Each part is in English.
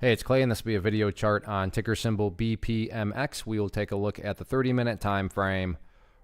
Hey, it's Clay, and this will be a video chart on ticker symbol BPMX. We will take a look at the 30-minute time frame.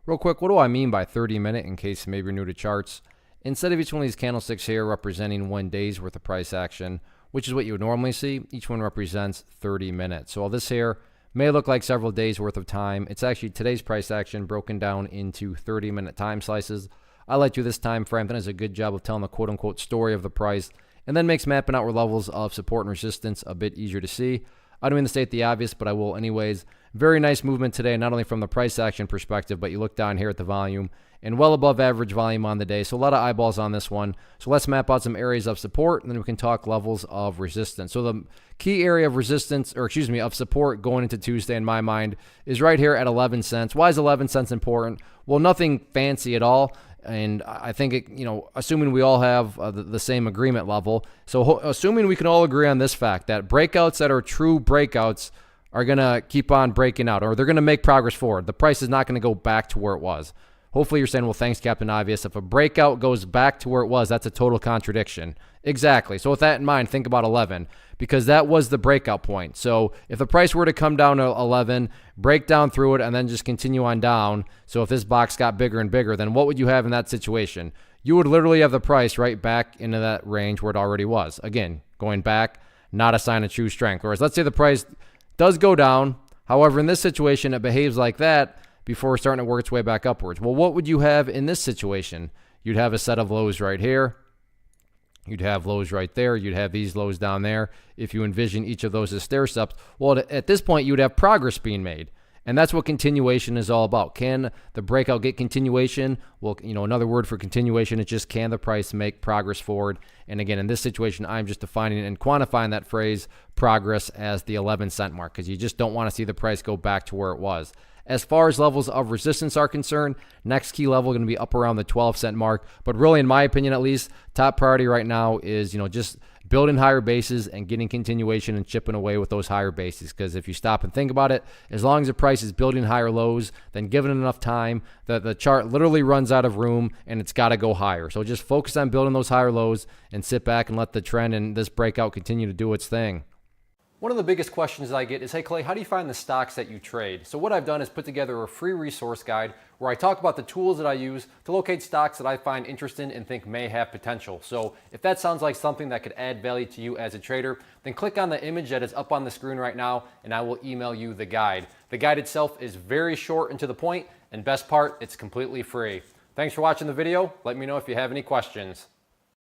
Real quick, what do I mean by 30-minute in case maybe you're new to charts? Instead of each one of these candlesticks here representing 1 day's worth of price action, which is what you would normally see, each one represents 30 minutes. So all this here may look like several days worth of time. It's actually today's price action broken down into 30-minute time slices. I like to do this time frame. That does a good job of telling the quote-unquote story of the price, and then makes mapping out where levels of support and resistance a bit easier to see. I don't mean to state the obvious, but I will anyways. Very nice movement today, not only from the price action perspective, but you look down here at the volume, and well above average volume on the day. So a lot of eyeballs on this one. So let's map out some areas of support, and then we can talk levels of resistance. So the key area of resistance, or excuse me, of support going into Tuesday in my mind is right here at 11 cents. Why is 11 cents important? Well, nothing fancy at all. And I think, assuming we all have the same agreement level, so assuming we can all agree on this fact that breakouts that are true breakouts are going to keep on breaking out, or they're going to make progress forward. The price is not going to go back to where it was. Hopefully you're saying, well, thanks, Captain Obvious. If a breakout goes back to where it was, that's a total contradiction. Exactly. So with that in mind, think about 11, because that was the breakout point. So if the price were to come down to 11, break down through it, and then just continue on down, so if this box got bigger and bigger, then what would you have in that situation? You would literally have the price right back into that range where it already was. Again, going back, not a sign of true strength. Whereas let's say the price does go down. However, in this situation, it behaves like that before starting to work its way back upwards. Well, what would you have in this situation? You'd have a set of lows right here. You'd have lows right there. You'd have these lows down there. If you envision each of those as stair steps, well, at this point, you would have progress being made. And that's what continuation is all about. Can the breakout get continuation? Well, another word for continuation is just, can the price make progress forward? And again, in this situation, I'm just defining and quantifying that phrase progress as the 11 cent mark, because you just don't want to see the price go back to where it was. As far as levels of resistance are concerned, next key level going to be up around the 12 cent mark. But really, in my opinion at least, top priority right now is, just building higher bases and getting continuation and chipping away with those higher bases. Because if you stop and think about it, as long as the price is building higher lows, then given enough time, the chart literally runs out of room and it's got to go higher. So just focus on building those higher lows and sit back and let the trend and this breakout continue to do its thing. One of the biggest questions I get is, hey Clay, how do you find the stocks that you trade? So what I've done is put together a free resource guide where I talk about the tools that I use to locate stocks that I find interesting and think may have potential. So if that sounds like something that could add value to you as a trader, then click on the image that is up on the screen right now and I will email you the guide. The guide itself is very short and to the point, and best part, it's completely free. Thanks for watching the video. Let me know if you have any questions.